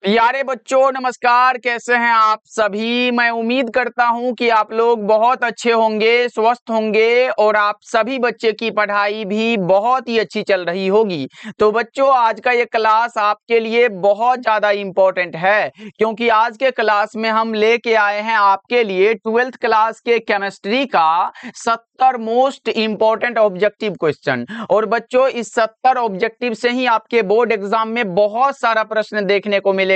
प्यारे बच्चों नमस्कार। कैसे हैं आप सभी। मैं उम्मीद करता हूं कि आप लोग बहुत अच्छे होंगे, स्वस्थ होंगे और आप सभी बच्चे की पढ़ाई भी बहुत ही अच्छी चल रही होगी। तो बच्चों आज का ये क्लास आपके लिए बहुत ज़्यादा इम्पोर्टेंट है, क्योंकि आज के क्लास में हम लेके आए हैं आपके लिए 12th क्लास के केमिस्ट्री का 70 मोस्ट इम्पोर्टेंट ऑब्जेक्टिव क्वेश्चन। और बच्चों इस 70 ऑब्जेक्टिव से ही आपके बोर्ड एग्जाम में बहुत सारा प्रश्न देखने को मिलेगा।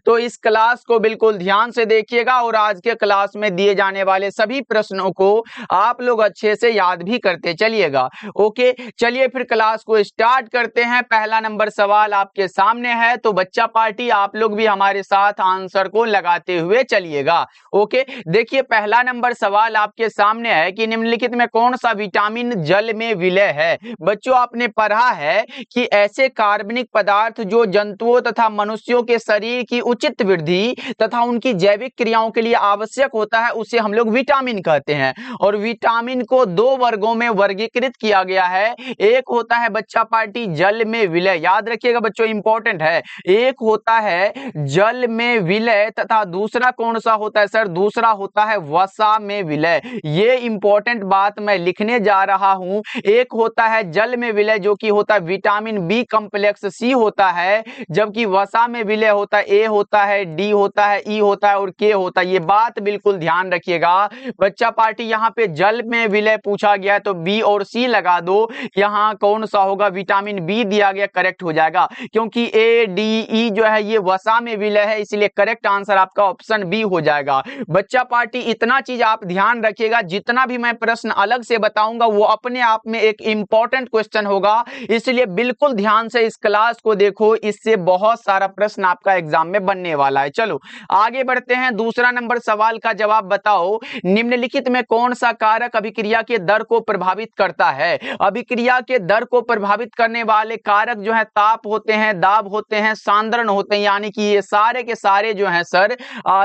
तो इस क्लास को बिल्कुल ध्यान से देखिएगा और आज के क्लास में दिए जाने वाले सभी प्रश्नों को आप लोग अच्छे से याद भी करते चलिएगा। ओके, चलिए फिर क्लास को स्टार्ट करते हैं। पहला नंबर सवाल आपके सामने है, तो बच्चा पार्टी आप लोग भी हमारे साथ आंसर को लगाते हुए चलिएगा। ओके, देखिए पहला नंबर सवाल आपके सामने है कि निम्नलिखित में कौन सा विटामिन जल में विलय है। बच्चों आपने पढ़ा है कि ऐसे कार्बनिक पदार्थ जो जंतुओं तथा मनुष्यों के शरीर की उचित वृद्धि तथा उनकी जैविक क्रियाओं के लिए आवश्यक होता है, उसे हम लोग विटामिन कहते हैं। और विटामिन को दो वर्गों में वर्गीकृत किया गया है। एक होता है बच्चा पार्टी जल में विलय, याद रखिएगा बच्चों इंपॉर्टेंट है। एक होता है जल में विलय तथा दूसरा कौन सा होता है सर, दूसरा होता है वसा में विलय। ये इंपॉर्टेंट बात मैं लिखने जा रहा हूं। एक होता है जल में विलय जो कि होता है विटामिन बी कॉम्प्लेक्स सी होता है, जबकि वसा में विलय होता है ए होता है, डी होता है, ई होता है और के होता है। ये बात बिल्कुल ध्यान रखिएगा बच्चा पार्टी। यहाँ पे जल में विलय पूछा गया है तो बी और सी लगा दो। यहाँ कौन सा होगा, विटामिन बी दिया गया, करेक्ट हो जाएगा। क्योंकि ए डी ई जो है ये वसा में विलय है, इसलिए करेक्ट आंसर आपका ऑप्शन बी हो जाएगा। बच्चा पार्टी इतना चीज आप ध्यान रखिएगा, जितना भी मैं प्रश्न अलग से बताऊंगा वो अपने आप में एक इंपॉर्टेंट क्वेश्चन होगा, इसलिए बिल्कुल ध्यान से इस क्लास को देखो। इससे बहुत सारा प्रश्न आपका एग्जाम में बनने वाला है। चलो आगे बढ़ते हैं। दूसरा नंबर सवाल का जवाब बताओ, निम्नलिखित में कौन सा कारक अभिक्रिया के दर को प्रभावित करता है। अभिक्रिया के दर को प्रभावित करने वाले कारक जो है ताप होते हैं, दाब होते हैं, सांद्रण होते हैं, यानी कि ये सारे के सारे जो हैं सर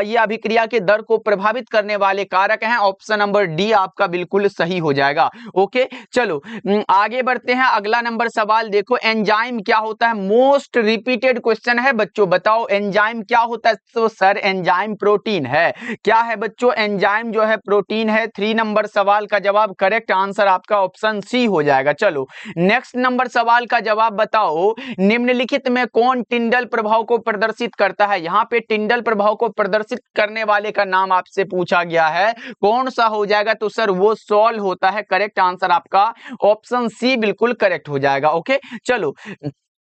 ये अभिक्रिया के दर को प्रभावित करने वाले कारक हैं। ऑप्शन नंबर डी आपका बिल्कुल सही हो जाएगा। ओके चलो आगे बढ़ते हैं। अगला नंबर सवाल देखो, एंजाइम क्या होता है। मोस्ट रिपीटेड क्वेश्चन है बच्चों, बताओ एंजाइम क्या होता है। तो सर एंजाइम प्रोटीन है। क्या है बच्चों, एंजाइम जो है प्रोटीन है। 3 नंबर सवाल का जवाब करेक्ट आंसर आपका ऑप्शन सी हो जाएगा। चलो नेक्स्ट नंबर सवाल का जवाब बताओ, निम्नलिखित में कौन टिंडल प्रभाव को प्रदर्शित करता है। यहाँ पे टिंडल प्रभाव को प्रदर्शित करने वाले का नाम आपसे पूछा गया है, कौन सा हो जाएगा। तो सर वो सॉल होता है। करेक्ट आंसर आपका ऑप्शन सी बिल्कुल करेक्ट हो जाएगा। ओके चलो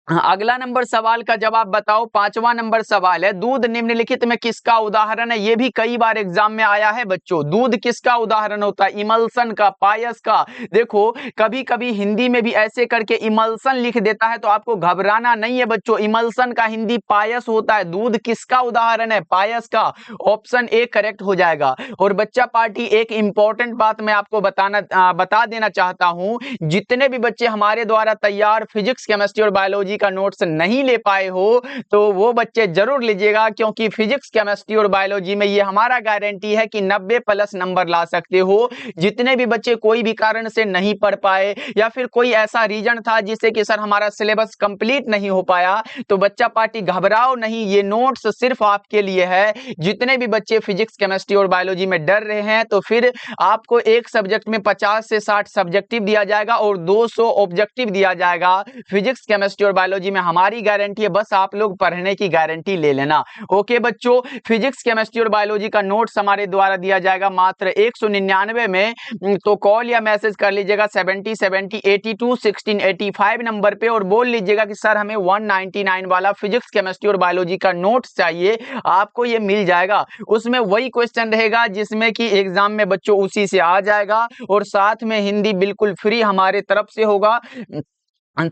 अगला नंबर सवाल का जवाब बताओ। 5वां नंबर सवाल है, दूध निम्नलिखित में किसका उदाहरण है। यह भी कई बार एग्जाम में आया है बच्चों। दूध किसका उदाहरण होता है, इमल्सन का, पायस का। देखो कभी कभी हिंदी में भी ऐसे करके इमल्सन लिख देता है, तो आपको घबराना नहीं है बच्चों। इमल्सन का हिंदी पायस होता है। दूध किसका उदाहरण है, पायस का। ऑप्शन ए करेक्ट हो जाएगा। और बच्चा पार्टी एक इंपॉर्टेंट बात मैं आपको बता देना चाहता हूं, जितने भी बच्चे हमारे द्वारा तैयार फिजिक्स केमिस्ट्री और बायोलॉजी का नोट्स नहीं ले पाए हो तो वो बच्चे जरूर लीजिएगा, क्योंकि फिजिक्स केमिस्ट्री और बायोलॉजी में ये हमारा गारंटी है कि 90+ नंबर ला सकते हो। जितने भी बच्चे कोई भी कारण से नहीं पढ़ पाए या फिर कोई ऐसा रीजन था जिससे कि सर हमारा सिलेबस कंप्लीट नहीं हो पाया, तो बच्चा पार्टी घबराओ नहीं, ये नोट्स सिर्फ आपके लिए है। जितने भी बच्चे फिजिक्स केमिस्ट्री और बायोलॉजी में डर रहे हैं, तो फिर आपको एक सब्जेक्ट में 50 से 60 सब्जेक्टिव दिया जाएगा और 200 ऑब्जेक्टिव दिया जाएगा। फिजिक्स केमिस्ट्री और बायोलॉजी में हमारी गारंटी है, बस आप लोग पढ़ने की गारंटी ले लेना। ओके बच्चों, फिजिक्स केमिस्ट्री और बायोलॉजी का नोट्स हमारे द्वारा दिया जाएगा मात्र 199 में। तो कॉल या मैसेज कर लीजिएगा 70 70 82 16 85 नंबर पे और बोल लीजिएगा कि सर हमें 199 वाला फिजिक्स केमिस्ट्री और बायोलॉजी का नोट्स चाहिए। आपको ये मिल जाएगा। उसमें वही क्वेश्चन रहेगा जिसमें कि एग्जाम में बच्चों उसी से आ जाएगा, और साथ में हिंदी बिल्कुल फ्री हमारे तरफ से होगा।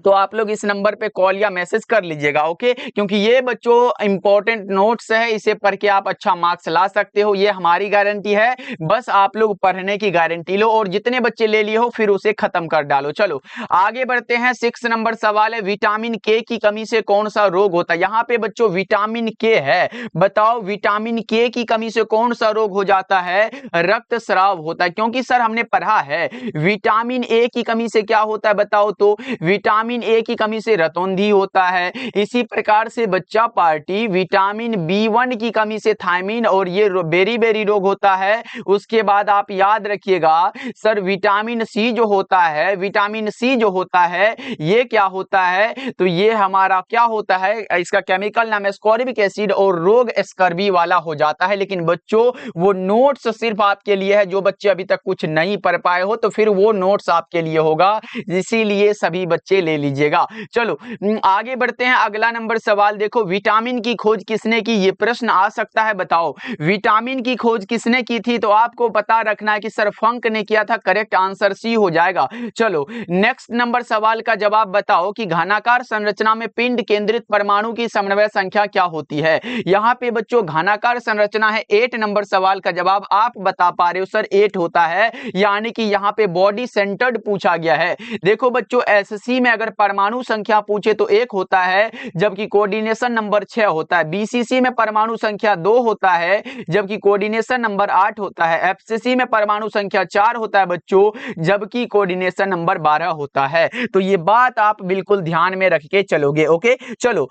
तो आप लोग इस नंबर पे कॉल या मैसेज कर लीजिएगा। ओके, क्योंकि ये बच्चों इंपॉर्टेंट नोट्स है, इसे पढ़ के आप अच्छा मार्क्स ला सकते हो, ये हमारी गारंटी है। बस आप लोग पढ़ने की गारंटी लो और जितने बच्चे ले लिए हो फिर उसे खत्म कर डालो। चलो आगे बढ़ते हैं। 6 नंबर सवाल है, विटामिन के की कमी से कौन सा रोग होता है। यहाँ पे बच्चों विटामिन के है, बताओ विटामिन के की कमी से कौन सा रोग हो जाता है। रक्तस्राव होता है, क्योंकि सर हमने पढ़ा है विटामिन ए की कमी से क्या होता है, बताओ तो विटामिन विटामिन ए की कमी से रतौंधी होता है। इसी प्रकार से बच्चा पार्टी विटामिन बी1 की कमी से थायमिन और ये बेरी रोग होता है। उसके बाद आप याद रखिएगा सर विटामिन सी जो होता है, विटामिन सी जो होता है ये क्या होता है, तो ये हमारा क्या होता है, इसका केमिकल नाम एस्कॉर्बिक एसिड और रोग स्कर्वी वाला हो जाता है। लेकिन बच्चों वो नोट्स सिर्फ आपके लिए है, जो बच्चे अभी तक कुछ नहीं पढ़ पाए हो तो फिर वो नोट्स आपके लिए होगा, इसीलिए सभी बच्चे ले लीजिएगा। चलो आगे बढ़ते हैं। अगला नंबर सवाल देखो, विटामिन की खोज किसने की, ये प्रश्न आ सकता है। बताओ विटामिन की खोज किसने की थी, तो आपको पता रखना है कि सर फंक ने किया था। करेक्ट आंसर सी हो जाएगा। चलो नेक्स्ट नंबर सवाल का जवाब बताओ कि घनाकार संरचना में पिंड केंद्रित परमाणु की समन्वय संख्या क्या होती है। यहाँ पे बच्चों घनाकार संरचना है। 8 नंबर सवाल का जवाब आप बता पा रहे हो सर 8 होता है, यानी कि यहाँ पे बॉडी सेंटर्ड पूछा गया है। देखो बच्चों एससी में अगर परमाणु संख्या पूछे तो 1 होता है, जबकि कोऑर्डिनेशन नंबर 6 होता है। बीसीसी में परमाणु संख्या 2 होता है, जबकि कोऑर्डिनेशन नंबर 8 होता है। एफसीसी में परमाणु संख्या 4 होता है बच्चों, जबकि कोऑर्डिनेशन नंबर 12 होता है। तो ये बात आप बिल्कुल ध्यान में रख के चलोगे। ओके चलो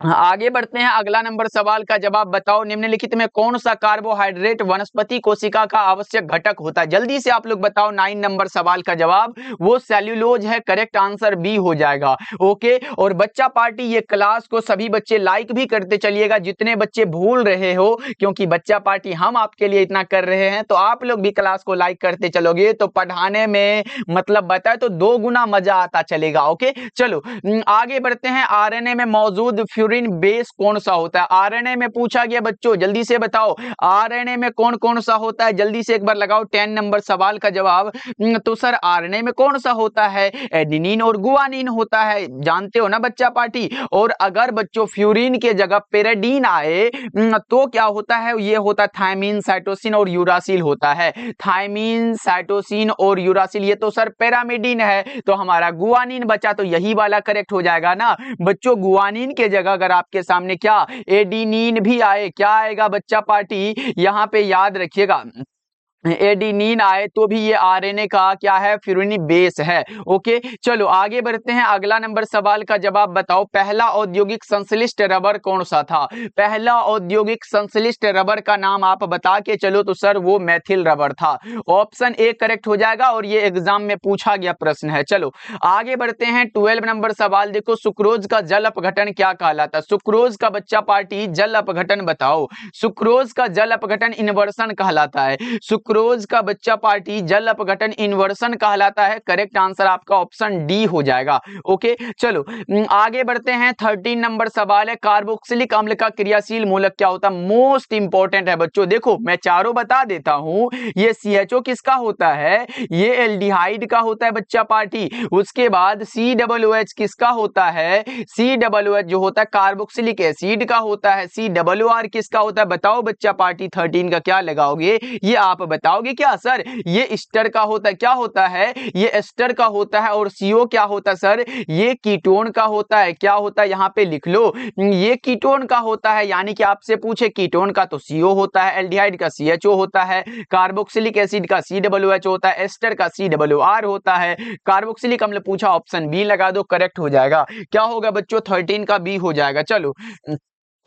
आगे बढ़ते हैं। अगला नंबर सवाल का जवाब बताओ, निम्नलिखित में कौन सा कार्बोहाइड्रेट वनस्पति कोशिका का आवश्यक घटक होता है। जल्दी से आप लोग बताओ। 9 नंबर सवाल का जवाब वो सेल्यूलोज है। करेक्ट आंसर बी हो जाएगा। ओके और बच्चा पार्टी ये क्लास को सभी बच्चे लाइक भी करते चलिएगा, जितने बच्चे भूल रहे हो, क्योंकि बच्चा पार्टी हम आपके लिए इतना कर रहे हैं, तो आप लोग भी क्लास को लाइक करते चलोगे तो पढ़ाने में मतलब बताए तो 2 गुना मजा आता चलेगा। ओके चलो आगे बढ़ते हैं। आरएनए में मौजूद फ्यूरिन बेस कौन सा होता है। आरएनए में पूछा गया बच्चों, जल्दी से बताओ आरएनए में कौन कौन सा होता है। जल्दी से एक बार लगाओ 10 नंबर सवाल का जवाब। तो सर आरएनए में कौन सा होता है, एडेनिन और गुआनिन होता है, जानते हो ना बच्चा पार्टी। और अगर बच्चों फ्यूरिन के जगह पेरिडीन आए तो क्या होता है, ये होता है थायमिन, साइटोसिन और यूरासिल होता है। थायमिन, साइटोसिन और यूरासिल, ये तो सर पैरामिडिन है, तो हमारा गुआनिन बचा, तो यही वाला करेक्ट हो जाएगा ना बच्चों। गुआनिन के जगह अगर आपके सामने क्या एडिनिन भी आए, क्या आएगा बच्चा पार्टी, यहां पे याद रखिएगा एडिनिन आए तो भी ये आरएनए का क्या है, फ्यूरिन बेस है। ओके चलो आगे बढ़ते हैं। अगला नंबर सवाल का जवाब बताओ, पहला औद्योगिक संश्लिष्ट रबर कौन सा था। पहला औद्योगिक संश्लिष्ट रबर का नाम आप बता के चलो, तो सर वो मैथिल रबर था। ऑप्शन ए करेक्ट हो जाएगा और ये एग्जाम में पूछा गया प्रश्न है। चलो आगे बढ़ते हैं। 12 नंबर सवाल देखो, सुक्रोज का जल अपघटन क्या कहलाता है। सुक्रोज का बच्चा पार्टी जल अपघटन बताओ। सुक्रोज का जल अपघटन इन्वर्सन कहलाता है। सुक्रोज का बच्चा पार्टी जल अपघटन इन्वर्सन कहलाता है। करेक्ट आंसर आपका ऑप्शन डी हो जाएगा। ओके चलो आगे बढ़ते हैं। 13 नंबर सवाल है, कार्बोक्सिलिक अम्ल का क्रियाशील मूलक क्या होता है। मोस्ट इंपॉर्टेंट है बच्चों, देखो मैं चारों बता देता हूं। ये CHO किसका होता है, ये एल्डिहाइड का होता है बच्चा पार्टी। उसके बाद COOH किसका होता है, COOH जो होता है कार्बोक्सिलिक एसिड का होता है। COR किसका होता है, बताओ बच्चा पार्टी 13 का क्या लगाओगे, ये आप बताओगे क्या सर, ये एस्टर का होता है। क्या होता है, ये एस्टर का होता है। और CO क्या होता है सर, ये कीटोन का होता है। क्या होता है, यहां पे लिख लो, ये कीटोन का होता है। यानी कि आपसे पूछे कीटोन का तो CO होता है, एल्डिहाइड का CHO होता है, कार्बोक्सिलिक एसिड का COOH होता है, एस्टर का COR होता है। कार्बोक्सिलिक अम्ल पूछा, ऑप्शन बी लगा दो, करेक्ट हो जाएगा। क्या होगा बच्चों, 13 का बी हो जाएगा। चलो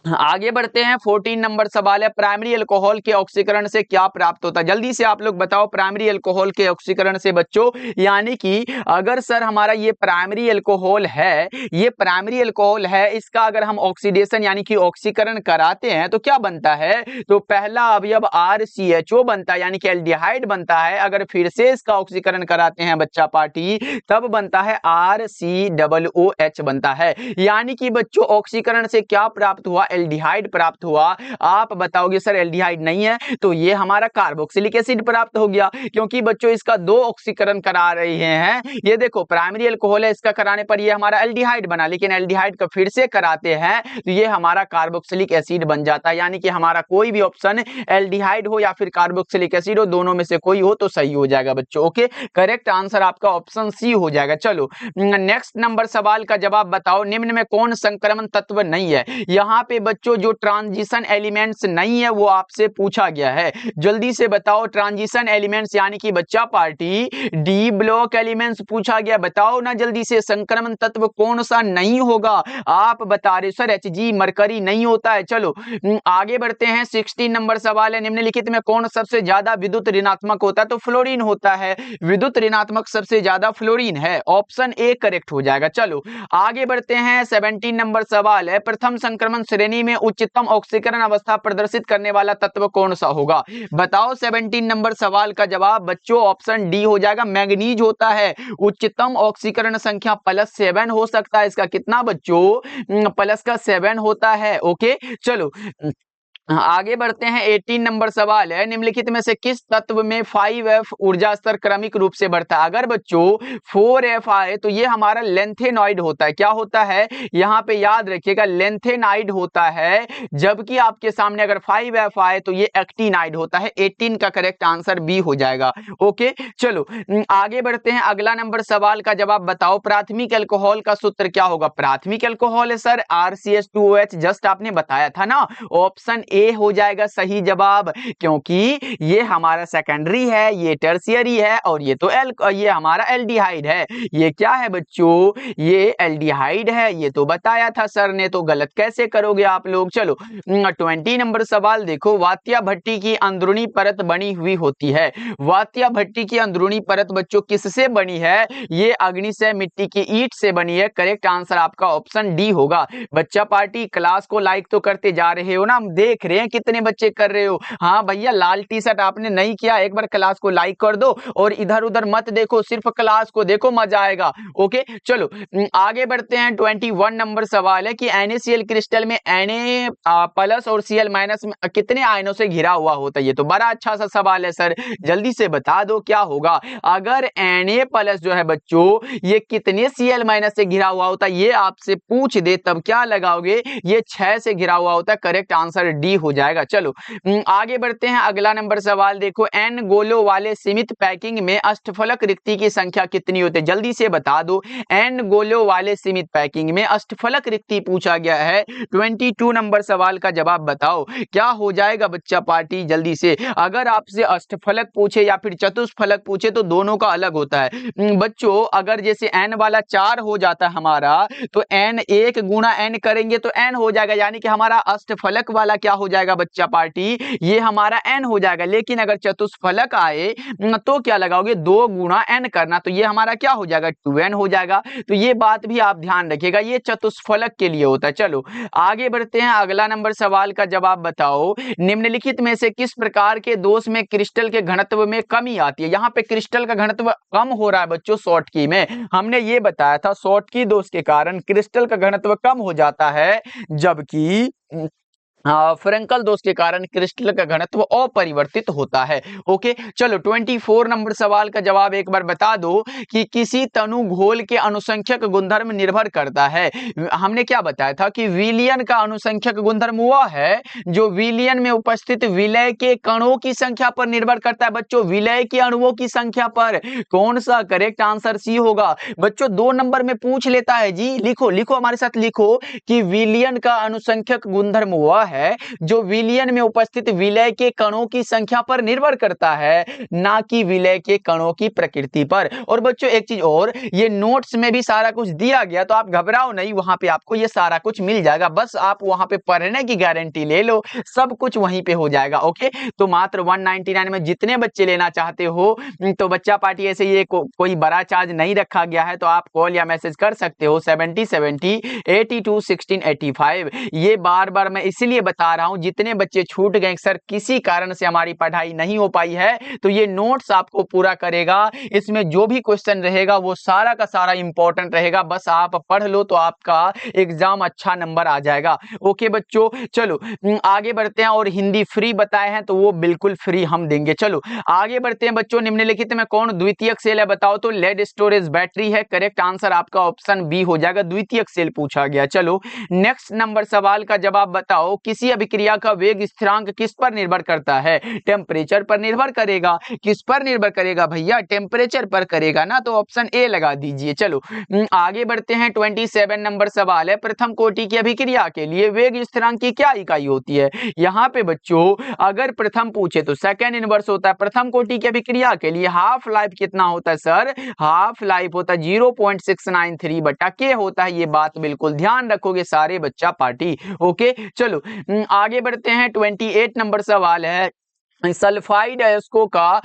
आगे बढ़ते हैं। 14 नंबर सवाल है, प्राइमरी अल्कोहल के ऑक्सीकरण से क्या प्राप्त होता है। जल्दी से आप लोग बताओ, प्राइमरी अल्कोहल के ऑक्सीकरण से बच्चों, यानी कि अगर सर हमारा ये प्राइमरी अल्कोहल है, ये प्राइमरी अल्कोहल है, इसका अगर हम ऑक्सीडेशन यानी कि ऑक्सीकरण कराते हैं तो क्या बनता है, तो पहला अवयव RCHO बनता है, यानी कि एल्डिहाइड बनता है। अगर फिर से इसका ऑक्सीकरण कराते हैं बच्चा पार्टी, तब बनता है RCOOH बनता है। यानी कि बच्चों ऑक्सीकरण से क्या प्राप्त हुआ, एल्डिहाइड प्राप्त हुआ। आप बताओगे सर एल्डिहाइड नहीं है, तो ये हमारा कार्बोक्सिलिक एसिड प्राप्त हो गया, क्योंकि बच्चों इसका 2 ऑक्सीकरण करा रहे हैं। ये देखो प्राइमरी अल्कोहल है, इसका कराने पर ये हमारा एल्डिहाइड बना, लेकिन एल्डिहाइड को फिर से कराते हैं तो ये हमारा कार्बोक्सिलिक एसिड बन जाता है। यानी कि हमारा कोई भी ऑप्शन एल्डिहाइड हो या फिर कार्बोक्सिलिक एसिड हो, दोनों में से कोई हो तो सही हो जाएगा बच्चों। ओके करेक्ट आंसर आपका ऑप्शन सी हो जाएगा। चलो नेक्स्ट नंबर सवाल का जवाब बताओ, निम्न में कौन संक्रमण तत्व नहीं है। यहाँ पे पे बच्चों जो ट्रांजिशन एलिमेंट्स नहीं है वो आपसे पूछा गया है। जल्दी से बताओ ट्रांजिशन एलिमेंट्स यानी कि बच्चा पार्टी डी ब्लॉक एलिमेंट्स पूछा गया। बताओ ना जल्दी से, संक्रमण तत्व कौन सा नहीं होगा? आप बता रहे सर Hg मरकरी नहीं होता है। चलो आगे बढ़ते हैं। 16 नंबर सवाल है, निम्नलिखित में कौन सबसे ज्यादा विद्युत ऋणात्मक होता है? तो फ्लोरीन होता है। विद्युत ऋणात्मक सबसे ज्यादा फ्लोरीन है। ऑप्शन ए करेक्ट हो जाएगा। चलो आगे बढ़ते हैं। 17 नंबर सवाल है, प्रथम संक्रमण श्रेणी में उच्चतम ऑक्सीकरण अवस्था प्रदर्शित करने वाला तत्व कौन सा होगा? बताओ 17 नंबर सवाल का जवाब बच्चों ऑप्शन डी हो जाएगा, मैग्नीज होता है। उच्चतम ऑक्सीकरण संख्या +7 हो सकता है। इसका कितना बच्चों? प्लस का 7 होता है। ओके चलो आगे बढ़ते हैं। 18 नंबर सवाल है, निम्नलिखित में से किस तत्व में 5F ऊर्जा स्तर क्रमिक रूप से बढ़ता है? अगर बच्चों 4F आए तो ये हमारा लेंथेनॉइड होता है। क्या होता है? यहाँ पे याद रखिएगा लेंथेनाइड होता है। जबकि आपके सामने अगर 5F आए तो ये एक्टिनाइड होता है। 18 का करेक्ट आंसर बी हो जाएगा। ओके चलो आगे बढ़ते हैं। अगला नंबर सवाल का जवाब बताओ, प्राथमिक अल्कोहल का सूत्र क्या होगा? प्राथमिक अल्कोहल है सर RCH2OH, जस्ट आपने बताया था ना। ऑप्शन ए हो जाएगा सही जवाब, क्योंकि ये हमारा सेकेंडरी है, ये टर्शियरी है और ये तो ये हमारा एल्डिहाइड है। ये क्या है बच्चों? ये एल्डिहाइड है। ये तो बताया था सर ने, तो गलत कैसे करोगे आप लोग? चलो 20 नंबर सवाल देखो, वात्या भट्टी की अंदरूनी परत बनी हुई होती है। वात्या भट्टी की अंदरूनी परत बच्चों किससे बनी है? ये अग्निशय मिट्टी की ईंट से बनी है। करेक्ट आंसर आपका ऑप्शन डी होगा। बच्चा पार्टी क्लास को लाइक तो करते जा रहे हो ना, हम देख रहे हैं कितने बच्चे कर रहे हो। हाँ भैया, लाल टी शर्ट आपने नहीं किया, एक बार क्लास को लाइक कर दो और इधर उधर मत देखो, सिर्फ क्लास को देखो, मजा आएगा। ओके चलो आगे बढ़ते हैं। 21 नंबर सवाल है कि NaCl क्रिस्टल में Na+ और Cl- में कितने आयनों से घिरा हुआ होता है? ये तो बड़ा अच्छा सा सवाल है सर, जल्दी से बता दो क्या होगा। अगर Na+ जो है बच्चों ये कितने Cl- से घिरा हुआ होता है ये आपसे पूछ दे तब क्या लगाओगे? ये 6 से घिरा हुआ होता है। करेक्ट आंसर डी हो जाएगा। चलो आगे बढ़ते हैं। अगला नंबर सवाल देखो, N गोलों वाले सीमित पैकिंग में अष्टफलक रिक्ति की संख्या कितनी होती है? जल्दी से बता दो। N गोलों वाले सीमित पैकिंग में अष्टफलक रिक्ति पूछा गया है। 22 नंबर सवाल का जवाब बताओ क्या हो जाएगा बच्चा पार्टी? जल्दी से, अगर आपसे अष्टफलक पूछे या फिर चतुष्फलक पूछे तो दोनों का अलग होता है बच्चों। अगर जैसे n वाला 4 हो जाता है हमारा, तो n 1 गुणा n करेंगे तो n हो जाएगा, यानी कि हमारा अष्टफलक वाला क्या हो जाएगा बच्चा पार्टी? ये हमारा n हो जाएगा। लेकिन अगर चतुष्फलक आए तो क्या लगाओगे? 2 गुणा n करना, तो ये हमारा क्या हो जाएगा? 2n हो जाएगा। तो ये बात भी आप ध्यान रखिएगा, ये चतुष्फलक के लिए होता है। चलो आगे बढ़ते हैं। अगला नंबर सवाल का जवाब बताओ, निम्नलिखित में से किस प्रकार के दोष में क्रिस्टल के घनत्व में कमी आती है? यहाँ पे क्रिस्टल का घनत्व कम हो रहा है बच्चों शॉर्टकी में। हमने ये बताया था शॉर्टकी दोष के कारण क्रिस्टल का घनत्व कम हो जाता है, जबकि फ्रेंकल दोष के कारण क्रिस्टल का घनत्व अपरिवर्तित होता है। ओके चलो 24 नंबर सवाल का जवाब एक बार बता दो कि किसी तनु घोल के अनुसंख्यक गुणधर्म निर्भर करता है। हमने क्या बताया था कि विलयन का अनुसंख्यक गुणधर्म वह है जो विलयन में उपस्थित विलय के कणों की संख्या पर निर्भर करता है। बच्चों विलय के अणुओं की संख्या पर। कौन सा? करेक्ट आंसर सी होगा। बच्चों 2 नंबर में पूछ लेता है जी, लिखो लिखो हमारे साथ लिखो कि विलयन का अनुसंख्यक गुणधर्म वह है जो विलयन में उपस्थित विलय के कणों की संख्या पर निर्भर करता है, ना कि विलय के कणों की प्रकृति पर। और बच्चों एक चीज और, ये नोट्स में भी सारा कुछ दिया गया, तो आप घबराओ नहीं, वहां पे आपको ये सारा कुछ मिल जाएगा। बस आप वहां पे पढ़ने की गारंटी ले लो, सब कुछ वहीं पे हो जाएगा। ओके तो मात्र 199 में जितने बच्चे लेना चाहते हो, तो बच्चा पार्टी ऐसे ये कोई बड़ा चार्ज नहीं रखा गया है, तो आप कॉल या मैसेज कर सकते हो 7070 82 16 85। ये बार बार मैं इसलिए बता रहा हूं, जितने बच्चे छूट गए सर किसी कारण से हमारी पढ़ाई नहीं हो पाई है, तो ये नोट्स आपको पूरा करेगा। इसमें जो भी क्वेश्चन रहेगा वो सारा का सारा इंपॉर्टेंट रहेगा, बस आप पढ़ लो तो आपका एग्जाम अच्छा नंबर आ जाएगा। ओके बच्चों चलो आगे बढ़ते हैं। और हिंदी फ्री बताए हैं तो वो बिल्कुल फ्री हम देंगे। चलो आगे बढ़ते हैं बच्चों। निम्नलिखित में कौन द्वितीयक सेल है? बताओ तो लेड स्टोरेज बैटरी है। करेक्ट आंसर आपका ऑप्शन बी हो जाएगा, द्वितीयक सेल पूछा गया। चलो नेक्स्ट नंबर सवाल का जवाब बताओ, किसी अभिक्रिया का वेग स्थिरांक किस पर निर्भर करता है? टेम्परेचर पर निर्भर करेगा। किस पर निर्भर करेगा भैया? टेम्परेचर पर करेगा ना, तो ऑप्शन ए लगा दीजिए। चलो आगे बढ़ते हैं। 27 नंबर सवाल है, प्रथम कोटि की अभिक्रिया के लिए वेग स्थिरांक की क्या इकाई होती है? यहाँ पे बच्चों अगर प्रथम पूछे तो सेकेंड इनवर्स होता है। प्रथम कोटि की अभिक्रिया के लिए हाफ लाइफ कितना होता है सर? हाफ लाइफ होता है 0.693 बटा के होता है। ये बात बिल्कुल ध्यान रखोगे सारे बच्चा पार्टी। ओके चलो आगे बढ़ते हैं। 28 नंबर सवाल है, सल्फाइड अयस्कों का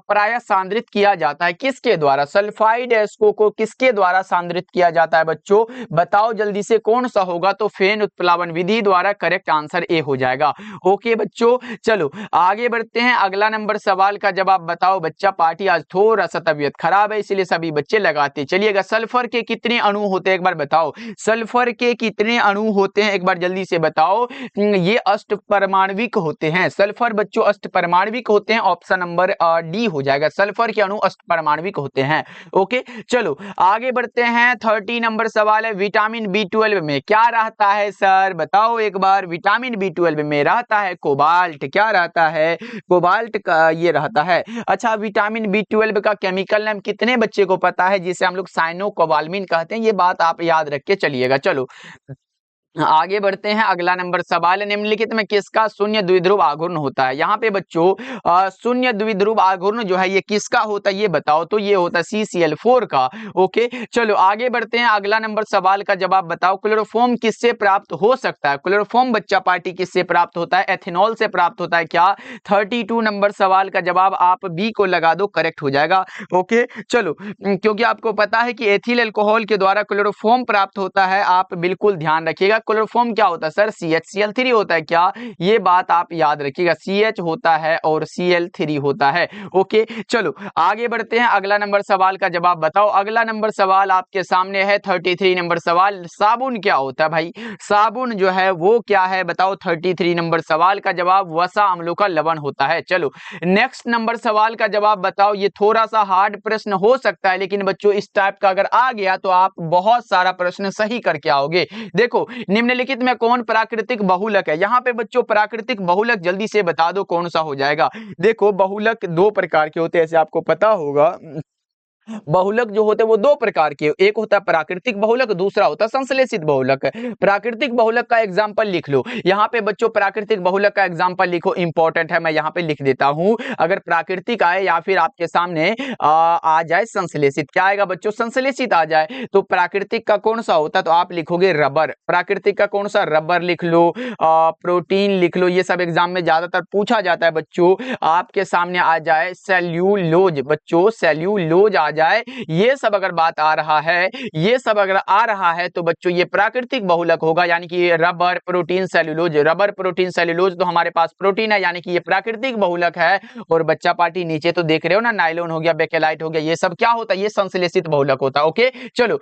प्रायः सांद्रित किया जाता है किसके द्वारा? सल्फाइड अयस्कों को किसके द्वारा सांद्रित किया जाता है बच्चों? बताओ जल्दी से कौन सा होगा? तो फेन उत्प्लावन विधि द्वारा। करेक्ट आंसर ए हो जाएगा। ओके बच्चों चलो आगे बढ़ते हैं। अगला नंबर सवाल का जवाब बताओ बच्चा पार्टी। आज थोड़ा सा तबीयत खराब है इसलिए सभी बच्चे लगाते चलिएगा। सल्फर के कितने अणु होते हैं एक बार बताओ? सल्फर के कितने अणु होते हैं एक बार जल्दी से बताओ? ये अष्टपरमाणविक होते हैं। सल्फर बच्चों अष्टपरमाणविक होते हैं। ऑप्शन नंबर डी हो जाएगा। सल्फर के अणु अष्टपरमाणविक होते हैं। ओके चलो आगे बढ़ते हैं। 30 नंबर सवाल है, विटामिन B12 में क्या रहता है सर? बताओ एक बार। विटामिन B12 में रहता है कोबाल्ट। क्या रहता है? कोबाल्ट का ये रहता है। अच्छा विटामिन B12 का केमिकल नेम कितने बच्चे को पता है? जिसे हम लोग साइनोकोबाल्मिन कहते हैं। ये बात आप याद रख के चलिएगा। चलो आगे बढ़ते हैं। अगला नंबर सवाल है, निम्नलिखित में किसका शून्य द्विध्रुव आघूर्ण होता है? यहाँ पे बच्चों शून्य द्विध्रुव आघूर्ण जो है ये किसका होता है ये बताओ? तो ये होता है CCl4 का। ओके चलो आगे बढ़ते हैं। अगला नंबर सवाल का जवाब बताओ, क्लोरोफॉर्म किससे प्राप्त हो सकता है? क्लोरोफॉर्म बच्चा पार्टी किससे प्राप्त होता है? एथेनॉल से प्राप्त होता है क्या? 32 नंबर सवाल का जवाब आप बी को लगा दो, करेक्ट हो जाएगा। ओके चलो क्योंकि आपको पता है कि एथिल अल्कोहल के द्वारा क्लोरोफॉर्म प्राप्त होता है, आप बिल्कुल ध्यान रखिएगा। क्लोरोफॉर्म क्या होता है सर? CHCl3 होता है क्या? ये बात आप याद रखिएगा। CH होता है और Cl3 होता है। ओके चलो आगे बढ़ते हैं। अगला नंबर सवाल का जवाब बताओ। अगला नंबर सवाल आपके सामने है 33 नंबर सवाल, साबुन क्या होता है भाई? साबुन जो है वो क्या है बताओ? 33 नंबर सवाल का जवाब वसा अम्लों का लवण होता है। चलो नेक्स्ट नंबर सवाल का जवाब बताओ। ये थोड़ा सा हार्ड प्रश्न हो सकता है लेकिन बच्चों इस टाइप का अगर आ गया तो आप बहुत सारा प्रश्न सही करके आओगे। देखो निम्नलिखित में कौन प्राकृतिक बहुलक है? यहाँ पे बच्चों प्राकृतिक बहुलक जल्दी से बता दो कौन सा हो जाएगा? देखो बहुलक दो प्रकार के होते हैं ऐसे आपको पता होगा। बहुलक जो होते हैं वो दो प्रकार के, एक होता है प्राकृतिक बहुलक, दूसरा होता है संश्लेषित बहुलक। प्राकृतिक बहुलक का एग्जांपल लिख लो। यहाँ पे बच्चों प्राकृतिक बहुलक का एग्जांपल लिखो, इंपॉर्टेंट है, मैं यहाँ पे लिख देता हूँ। अगर प्राकृतिक आए या फिर आपके सामने आ जाए संश्लेषित, क्या आएगा बच्चों? संश्लेषित आ जाए तो प्राकृतिक का कौन सा होता है? तो आप लिखोगे रबर। प्राकृतिक का कौन सा? रबर लिख लो, प्रोटीन लिख लो। ये सब एग्जाम में ज्यादातर पूछा जाता है बच्चों। आपके सामने आ जाए सेल्यूलोज, बच्चों सेल्यूलोज आ जाए, ये सब अगर बात आ रहा है, ये सब अगर आ रहा है तो बच्चों ये प्राकृतिक बहुलक होगा। यानी कि rubber protein cellulose, rubber protein cellulose तो हमारे पास प्रोटीन है, यानी कि ये प्राकृतिक बहुलक है। और बच्चा पार्टी नीचे तो देख रहे हो ना, नायलॉन हो गया, बेकेलाइट हो गया, ये सब क्या होता है? ये संश्लेषित बहुलक होता है। ओके चलो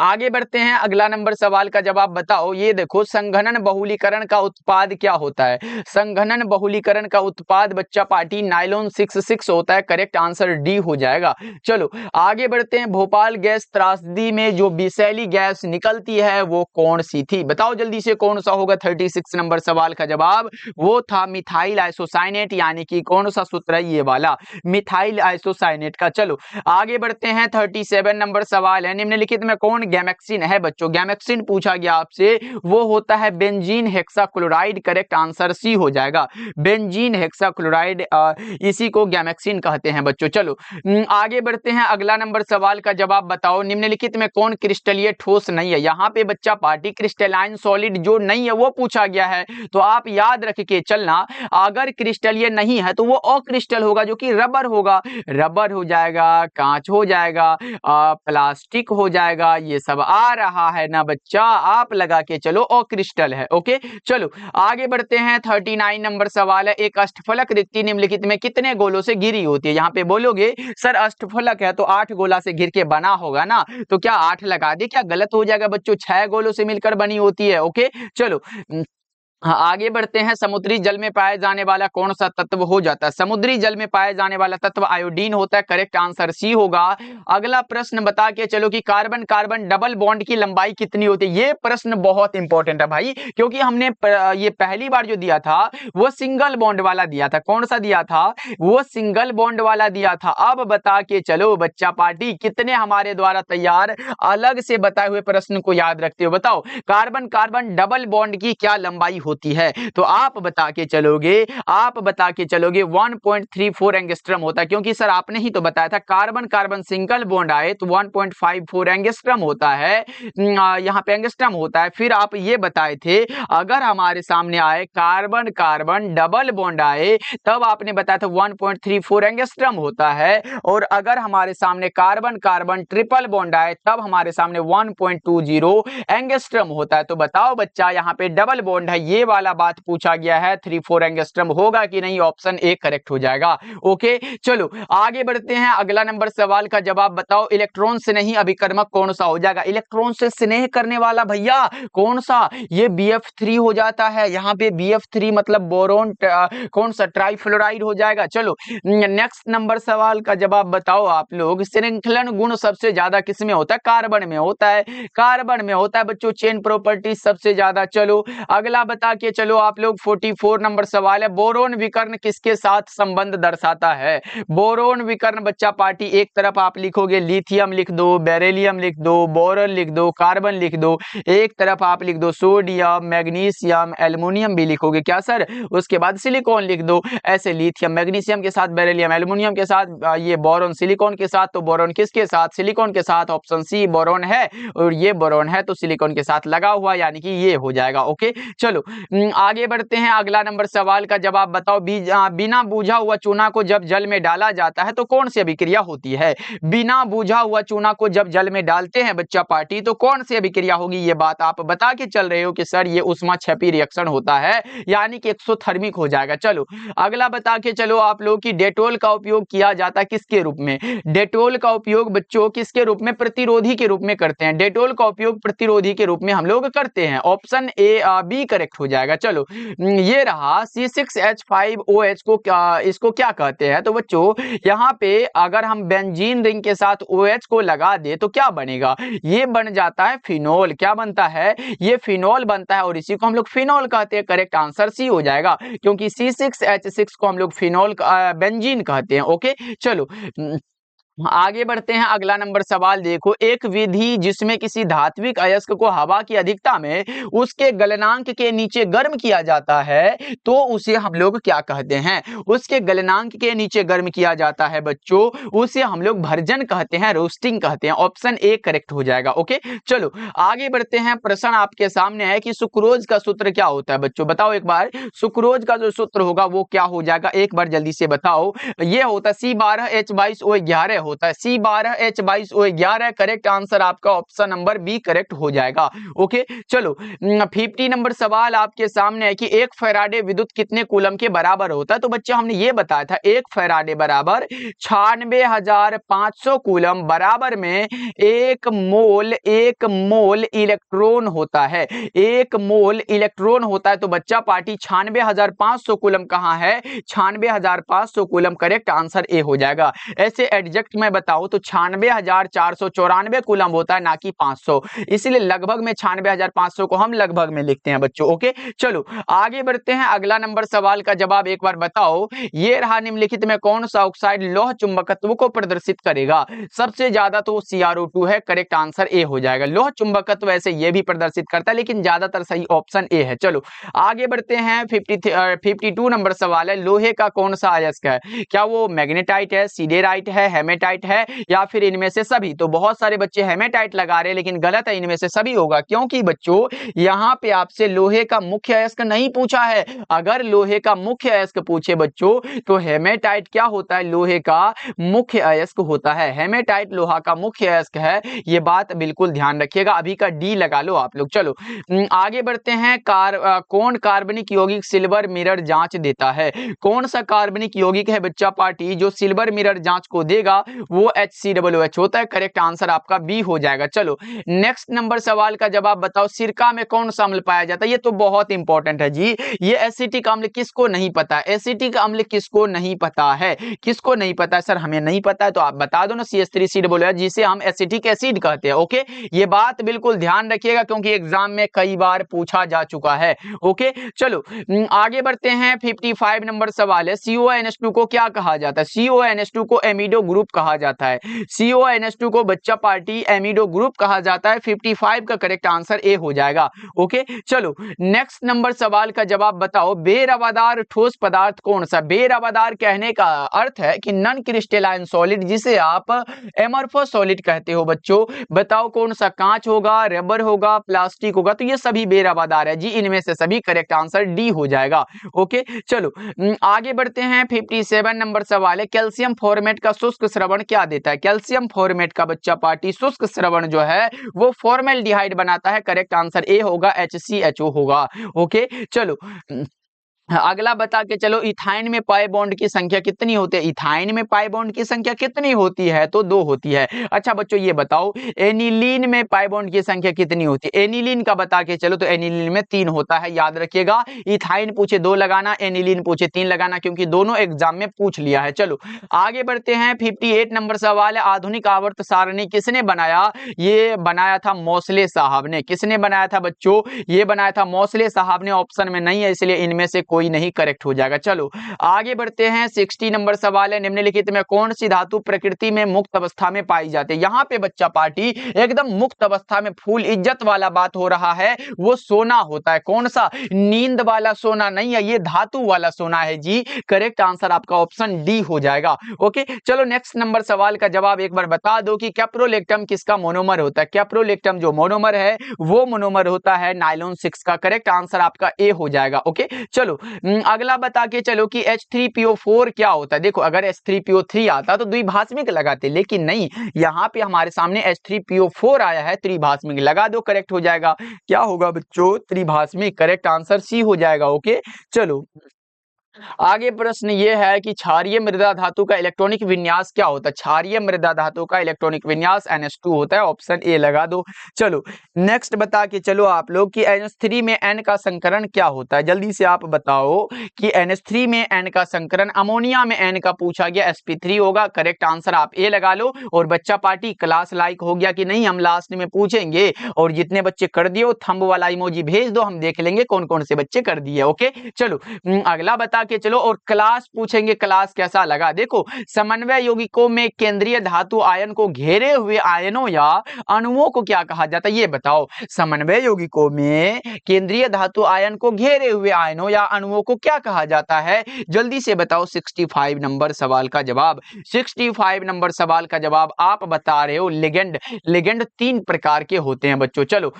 आगे बढ़ते हैं। अगला नंबर सवाल का जवाब बताओ। ये देखो संघनन बहुलीकरण का उत्पाद क्या होता है? संघनन बहुलीकरण का उत्पाद बच्चा पार्टी नायलॉन 66 होता है। करेक्ट आंसर डी हो जाएगा। चलो आगे बढ़ते हैं। भोपाल गैस त्रासदी में जो विषैली गैस निकलती है वो कौन सी थी? बताओ जल्दी से कौन सा होगा? 36 नंबर सवाल का जवाब वो था मिथाइल आइसोसाइनेट, यानी कि कौन सा सूत्र है? ये वाला मिथाइल आइसोसाइनेट का। चलो आगे बढ़ते हैं। 37 नंबर सवाल है, निम्नलिखित में कौन गैमेक्सिन है बच्चों? गैमेक्सिन पूछा गया आपसे, वो होता है benzene hexachloride. Correct answer C हो जाएगा, बेंजीन हेक्साक्लोराइड, इसी को गैमेक्सिन कहते हैं बच्चों। चलो आगे बढ़ते हैं। अगला नंबर सवाल का जवाब बताओ। निम्नलिखित में कौन क्रिस्टलीय ठोस नहीं है? यहाँ पे बच्चा पार्टी क्रिस्टलाइन सॉलिड जो नहीं है वो पूछा गया है, तो आप याद रख के चलना। अगर क्रिस्टलीय नहीं है तो वो अक्रिस्टल होगा, जो कि रबर होगा। रबर हो जाएगा, कांच हो जाएगा, प्लास्टिक हो जाएगा, ये सब आ रहा है ना बच्चा, आप लगा के चलो अक्रिस्टल है। ओके चलो आगे बढ़ते हैं। 39 नंबर सवाल है, एक अष्टफलक रिक्ति निम्नलिखित में कितने गोलों से घिरी होती है? यहाँ पे बोलोगे सर अष्टफलक है तो 8 गोला से घिर के बना होगा ना, तो क्या 8 लगा दे? क्या गलत हो जाएगा बच्चों? 6 गोलों से मिलकर बनी होती है। ओके चलो हाँ, आगे बढ़ते हैं। समुद्री जल में पाया जाने वाला कौन सा तत्व हो जाता है? समुद्री जल में पाया जाने वाला तत्व आयोडीन होता है। करेक्ट आंसर सी होगा। अगला प्रश्न बता के चलो कि कार्बन कार्बन डबल बॉन्ड की लंबाई कितनी होती है? ये प्रश्न बहुत इंपॉर्टेंट है भाई, क्योंकि हमने ये पहली बार जो दिया था वो सिंगल बॉन्ड वाला दिया था। कौन सा दिया था? वो सिंगल बॉन्ड वाला दिया था। अब बता के चलो बच्चा पार्टी, कितने हमारे द्वारा तैयार अलग से बताए हुए प्रश्न को याद रखते हो? बताओ, कार्बन कार्बन डबल बॉन्ड की क्या लंबाई होती है? तो आप बता के चलोगे 1.34 एंगस्ट्रम होता है, क्योंकि सर आपने ही तो बताया था कार्बन कार्बन सिंगल बॉन्ड आए तो 1.54 एंगस्ट्रम होता है। यहाँ पे एंगस्ट्रम होता है। फिर आप ये बताए थे अगर हमारे सामने आए कार्बन कार्बन डबल बॉन्ड आए तब आपने बताया था 1.34 एंगस्ट्रम होता है, और अगर हमारे सामने कार्बन कार्बन ट्रिपल बॉन्ड आए तब हमारे सामने 1.20 एंगस्ट्रम होता है। तो बताओ बच्चा, यहाँ पे डबल बॉन्ड है, ये वाला बात पूछा गया है, 34 एंगस्ट्रम होगा कि नहीं? ऑप्शन ए करेक्ट हो जाएगा। ओके, चलो आगे बढ़ते हैं। अगला नंबर सवाल का जवाब बताओ, इलेक्ट्रॉन से नहीं अभिकर्मक कौन सा हो जाएगा? इलेक्ट्रॉन से स्नेह करने वाला भैया कौन सा? ये BF3 हो जाता है। यहाँ पे BF3 मतलब बोरोन, कौन सा? ट्राइफ्लोराइड हो जाएगा। चलो नेक्स्ट नंबर सवाल का जवाब बताओ आप लोग, श्रृंखलन गुण सबसे ज्यादा किसमें होता है? कार्बन में होता है। कार्बन में होता है बच्चों, चेन प्रॉपर्टी सबसे ज्यादा। चलो अगला बता के चलो आप लोग, 44 नंबर सवाल है, बोरोन विकर्ण किसके साथ संबंध दर्शाता है? बोरोन विकर्ण बच्चा पार्टी, एक तरफ आप लिखोगे लिथियम लिख दो, बेरिलियम लिख दो, बोरन लिख दो, कार्बन लिख दो, एक तरफ आप लिख दो सोडियम मैग्नीशियम एल्युमिनियम भी लिखोगे क्या सर? उसके बाद सिलिकॉन लिख दो। ऐसे लिथियम मैग्नीशियम के साथ, बेरिलियम एल्युमिनियम के साथ, ये बोरॉन सिलिकॉन के साथ, तो बोरॉन किसके साथ? सिलिकॉन के साथ। ऑप्शन सी बोरॉन है, और ये बोरॉन है तो सिलिकॉन के साथ लगा हुआ, यानी कि ये हो जाएगा। ओके, चलो आगे बढ़ते हैं। अगला नंबर सवाल का जवाब बताओ, बिना बूझा हुआ चूना को जब जल में डाला जाता है तो कौन सी अभिक्रिया होती है? बिना बूझा हुआ चूना को जब जल में डालते हैं बच्चा पार्टी तो कौन सी अभिक्रिया होगी? ये बात आप बता के चल रहे हो कि सर ये उष्मा क्षैपी रिएक्शन होता है, यानी कि एक्सोथर्मिक हो जाएगा। चलो अगला बता के चलो आप लोग कि डेटोल का उपयोग किया जाता है किसके रूप में? डेटोल का उपयोग बच्चों किसके रूप में? प्रतिरोधी के रूप में करते हैं। डेटोल का उपयोग प्रतिरोधी के रूप में हम लोग करते हैं। ऑप्शन ए बी करेक्ट हो जाएगा। चलो ये रहा C6H5OH को इसको क्या कहते हैं? तो बच्चों यहाँ पे अगर हम बेंजीन रिंग के साथ OH को लगा दे तो क्या बनेगा? ये बन जाता है फिनोल। क्या बनता है? ये फिनोल बनता है, और इसी को हम लोग फिनोल कहते हैं। करेक्ट आंसर सी हो जाएगा, क्योंकि C6H6 को हम लोग फिनोल बेंजीन कहते हैं। ओके, चलो आगे बढ़ते हैं। अगला नंबर सवाल देखो, एक विधि जिसमें किसी धात्विक अयस्क को हवा की अधिकता में उसके गलनांक के नीचे गर्म किया जाता है तो उसे हम लोग क्या कहते हैं? उसके गलनांक के नीचे गर्म किया जाता है बच्चों, उसे हम लोग भर्जन कहते हैं, रोस्टिंग कहते हैं। ऑप्शन ए करेक्ट हो जाएगा। ओके, चलो आगे बढ़ते हैं। प्रश्न आपके सामने है कि सुक्रोज का सूत्र क्या होता है? बच्चों बताओ एक बार, सुक्रोज का जो सूत्र होगा वो क्या हो जाएगा? एक बार जल्दी से बताओ। ये होता है C12H22O11 होता है। C12H22O11 करेक्ट आंसर आपका ऑप्शन नंबर बी करेक्ट हो जाएगा। ओके, चलो 50 नंबर सवाल आपके सामने है कि एक फैराडे विद्युत कितने कूलम के बराबर होता है? तो बच्चे हमने ये बताया था, एक फैराडे बराबर 96,500 कूलम बराबर में एक मोल इलेक्ट्रॉन होता है। एक मोल इलेक्ट्रॉन होता है। तो बच्चा पार्टी 96,500 कूलम कहाँ है? 96,500 कूलम करेक्ट आंसर ए हो जाएगा। ऐसे एडजेक्ट में बताऊं तो 96,494 कूलम होता है, ना कि 500, इसलिए लगभग में 96,500 को हम लगभग में लिखते हैं बच्चों। ओके, चलो आगे बढ़ते हैं। अगला नंबर सवाल का जवाब एक बार बताओ, ये रहा, निम्नलिखित में कौन सा ऑक्साइड लौह चुंबकत्व को प्रदर्शित करेगा? सबसे ज्यादा तो CrO2 है। करेक्ट आंसर ए हो जाएगा। लौह चुंबकत्व वैसे ये भी प्रदर्शित करता है, लेकिन ज्यादातर सही ऑप्शन ए है। चलो आगे बढ़ते हैं। 52 नंबर सवाल है, लोहे का कौन सा अयस्क है? क्या वो मैग्नेटाइट है, सिडेराइट है, हेमेटाइट है, या फिर इनमें से सभी? तो बहुत सारे बच्चे हेमेटाइट लगा रहे हैं, लेकिन गलत है, इनमें से सभी होगा, क्योंकि बच्चों यहाँ पे आपसे लोहे का मुख्य अयस्क नहीं पूछा है। अगर लोहे का मुख्य अयस्क पूछे बच्चों तो हेमेटाइट क्या होता है? लोहे का मुख्य अयस्क होता है। हेमेटाइट लोहा का मुख्य अयस्क है, ये बात बिल्कुल ध्यान रखिएगा। अभी का डी लगा लो आप लोग। चलो आगे बढ़ते हैं। कौन कार्बनिक यौगिक सिल्वर मिरर जांच देता है? कौन सा कार्बनिक यौगिक है बच्चा पार्टी जो सिल्वर मिरर जांच को देगा? वो HCOOH होता है। करेक्ट आंसर आपका बी हो जाएगा। चलो नेक्स्ट नंबर सवाल का जवाब बताओ, सिरका में कौन सा अम्ल पाया जाता है? ये तो बहुत इंपॉर्टेंट है जी। ये एसिटिक अम्ल किसको नहीं पता है? एसिटिक अम्ल किसको नहीं पता है? किसको नहीं पता है? सर हमें नहीं पता है तो आप बता दो ना। CH3COOH जिसे हम एसिटिक एसिड कहते हैं। ओके, ये बात बिल्कुल ध्यान रखिएगा क्योंकि एग्जाम में कई बार पूछा जा चुका है। ओके चलो आगे बढ़ते हैं। 55 नंबर सवाल है, CONH2 को क्या कहा जाता है? CONH2 को एमिडो ग्रुप कहा जाता है। CONH2 को बच्चा पार्टी एमिडो ग्रुप कहा जाता है। 55 का करेक्ट आंसर ए हो जाएगा। ओके चलो नेक्स्ट नंबर सवाल का जवाब बताओ, बेरवादार ठोस पदार्थ कौन सा? बेरवादार कहने का अर्थ है कि नॉन क्रिस्टलाइन सॉलिड, जिसे आप एमॉर्फस सॉलिड कहते हो बच्चों। बताओ कौन सा? कांच होगा, रबर होगा, प्लास्टिक होगा? तो ये सभी बेरवादार है जी, इनमें से सभी करेक्ट आंसर डी हो जाएगा। ओके चलो आगे बढ़ते हैं। 57 नंबर सवाल है, कैल्शियम फॉर्मेट का शुष्क स्रवण क्या देता है? कैल्शियम फॉर्मेट का बच्चा पार्टी शुष्क स्रवण जो है वो फॉर्मेल्डिहाइड बनाता है। करेक्ट आंसर ए होगा, HCHO होगा। ओके चलो अगला बता के चलो, इथाइन में पाई बॉन्ड की संख्या कितनी होती है? इथाइन में पाई बॉन्ड की संख्या कितनी होती है? तो 2 होती है। अच्छा बच्चों ये बताओ, एनिलीन में पाई बॉन्ड की संख्या कितनी होती है? एनिलीन का बता के चलो, तो एनिलीन में 3 होता है, याद रखिएगा। इथाइन पूछे 2 लगाना, एनिलीन पूछे 3 लगाना, क्योंकि दोनों एग्जाम में पूछ लिया है। चलो आगे बढ़ते हैं। 58 नंबर सवाल है, आधुनिक आवर्त सारणी किसने बनाया? ये बनाया था मोसले साहब ने। किसने बनाया था बच्चों? ये बनाया था मोसले साहब ने। ऑप्शन में नहीं है, इसलिए इनमें से कोई नहीं करेक्ट हो जाएगा। चलो आगे बढ़ते हैं। 60 नंबर सवाल है, निम्नलिखित में कौन सी धातु प्रकृति में मुक्त अवस्था में पाई जाती है? यहाँ पे बच्चा पार्टी एकदम मुक्त अवस्था में फुल इज्जत वाला बात हो रहा है, वो सोना होता है। कौन सा? नींद वाला सोना नहीं है, ये धातु वाला सोना है जी। करेक्ट आंसर आपका ऑप्शन डी हो जाएगा। ओके चलो नेक्स्ट नंबर सवाल का जवाब एक बार बता दो कि कैप्रोलेक्टम किसका मोनोमर होता है? कैप्रोलेक्टम जो मोनोमर है वो मोनोमर होता है नायलॉन 6 का। करेक्ट आंसर आपका ए हो जाएगा। ओके चलो अगला बता के चलो कि H3PO4 क्या होता है? देखो अगर H3PO3 आता तो द्विभाषमिक लगाते, लेकिन नहीं, यहाँ पे हमारे सामने H3PO4 आया है, त्रिभाषमिक लगा दो, करेक्ट हो जाएगा। क्या होगा बच्चों? त्रिभाषमिक। करेक्ट आंसर सी हो जाएगा। ओके चलो आगे प्रश्न ये है कि क्षारीय मृदा धातु का इलेक्ट्रॉनिक विन्यास क्या होता है? क्षारीय मृदा धातु का इलेक्ट्रॉनिक विन्यास NH2 होता है। ऑप्शन ए लगा दो। चलो नेक्स्ट बता के चलो आप लोग कि NH3 में N का संकरण क्या होता है? जल्दी से आप बताओ कि NH3 में N का संकरण, अमोनिया में N का पूछा गया, sp3 होगा। करेक्ट आंसर आप ए लगा लो। और बच्चा पार्टी क्लास लाइक हो गया कि नहीं, हम लास्ट में पूछेंगे, और जितने बच्चे कर दिए थंब वाला इमोजी भेज दो, हम देख लेंगे कौन कौन से बच्चे कर दिए। ओके चलो अगला बता के चलो, और क्लास पूछेंगे, क्लास कैसा लगा? देखो समन्वय यौगिकों में केंद्रीय धातु आयन को घेरे हुए आयनों या अणुओं को क्या कहा जाता है? ये बताओ, समन्वय यौगिकों में केंद्रीय धातु आयन को घेरे हुए आयनों या अणुओं को क्या कहा जाता है? जल्दी से बताओ 65 नंबर सवाल का जवाब। 65 नंबर सवाल का जवाब आप बता रहे हो लिगेंड। लिगेंड 3 प्रकार के होते हैं बच्चों। चलो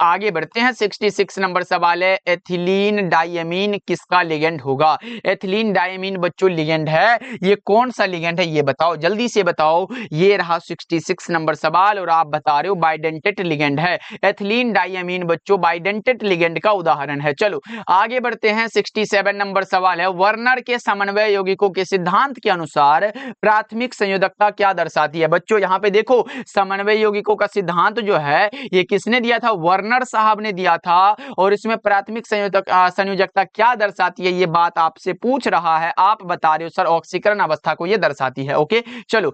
आगे बढ़ते हैं। 66 नंबर सवाल है, एथिलीन डाइमीन किसका लिगेंड होगा? एथिलीन डाइमीन बच्चों लिगेंड है। ये कौन सा लिगेंड है ये बताओ, जल्दी से बताओ। ये रहा 66 नंबर सवाल, और आप बता रहे हो बाइडेंटेट लिगेंड है। एथिलीन डाइमीन बच्चों बाइडेंटेट लिगेंड का उदाहरण है। चलो आगे बढ़ते हैं। 67 नंबर सवाल है, वर्नर के समन्वय यौगिकों के सिद्धांत के अनुसार प्राथमिक संयोजकता क्या दर्शाती है? बच्चों यहाँ पे देखो, समन्वय यौगिकों का सिद्धांत जो है ये किसने दिया था? वर्नर साहब ने दिया था। और इसमें प्राथमिक संयोजकता क्या दर्शाती है, ये बात आपसे पूछ रहा है, आप बता रहे हो सर ऑक्सीकरण अवस्था को ये दर्शाती है। ओके चलो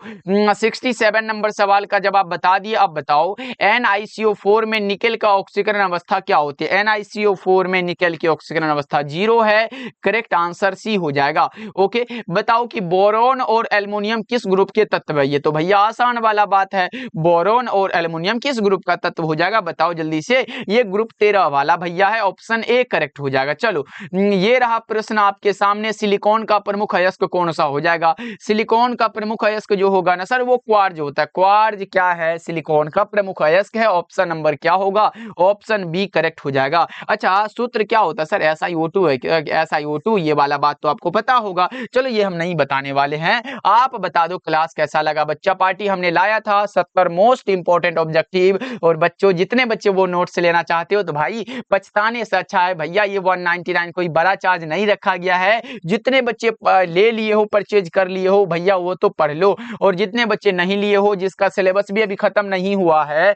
67 नंबर सवाल का जवाब बता दिए। अब बताओ NiCO4 में निकेल का ऑक्सीकरण अवस्था क्या होती है? NiCO4 में निकेल की ऑक्सीकरण अवस्था 0 है। करेक्ट आंसर सी हो जाएगा। ओके बताओ कि बोरोन और एल्युमिनियम किस ग्रुप के तत्व है? ये तो भैया आसान वाला बात है, बोरोन और एल्युमिनियम किस ग्रुप का तत्व हो जाएगा? बताओ जल्दी से। ये ग्रुप 13 वाला भैया है, ऑप्शन ए करेक्ट हो जाएगा। चलो ये रहा प्रश्न आपके सामने, सिलिकॉन का प्रमुख अयस्क कौन सा हो जाएगा? सिलिकॉन का प्रमुख अयस्क जो होगा ना सर, वो क्वार्ज होता है। क्वार्ज क्या है? सिलिकॉन का प्रमुख अयस्क है। ऑप्शन नंबर क्या होगा? ऑप्शन बी करेक्ट हो जाएगा। अच्छा सूत्र क्या होता है सर? SiO2 है। SiO2 ये वाला बात तो आपको पता होगा। चलो ये हम नहीं बताने वाले हैं, आप बता दो क्लास कैसा लगा। बच्चा पार्टी हमने लाया था 70 मोस्ट इंपोर्टेंट ऑब्जेक्टिव, और बच्चों जितने बच्चे वो नोट्स लेना चाहते हो तो भाई पछताने से अच्छा है भैया ये 199 कोई बड़ा चार्ज नहीं रखा गया है। है, जितने बच्चे ले लिए हो, परचेज कर लिए हो भैया वो तो पढ़ लो, और जितने बच्चे नहीं लिए हो, जिसका सिलेबस भी अभी खत्म नहीं हुआ है,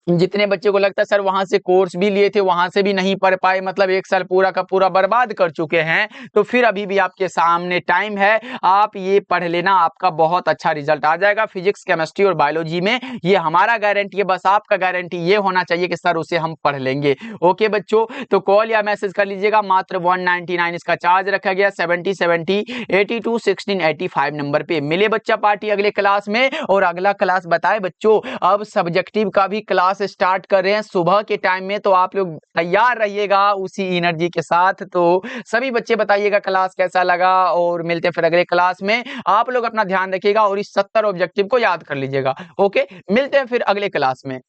जितने बच्चे को लगता है सर वहां से कोर्स भी लिए थे वहां से भी नहीं पढ़ पाए, मतलब एक साल पूरा का पूरा बर्बाद कर चुके हैं, तो फिर अभी भी आपके सामने टाइम है, आप ये पढ़ लेना, आपका बहुत अच्छा रिजल्ट आ जाएगा फिजिक्स, केमिस्ट्री और बायोलॉजी में। ये हमारा गारंटी है, बस आपका गारंटी ये होना चाहिए कि सर उसे हम पढ़ लेंगे। ओके बच्चों, तो कॉल या मैसेज कर लीजिएगा, मात्र 199 इसका चार्ज रखा गया, 7070 82 16 85 नंबर पे। मिले बच्चा पार्टी अगले क्लास में, और अगला क्लास बताए बच्चों, अब सब्जेक्टिव का भी क्लास स्टार्ट कर रहे हैं सुबह के टाइम में, तो आप लोग तैयार रहिएगा उसी एनर्जी के साथ। तो सभी बच्चे बताइएगा क्लास कैसा लगा, और मिलते हैं फिर अगले क्लास में। आप लोग अपना ध्यान रखिएगा और इस 70 ऑब्जेक्टिव को याद कर लीजिएगा। ओके, मिलते हैं फिर अगले क्लास में।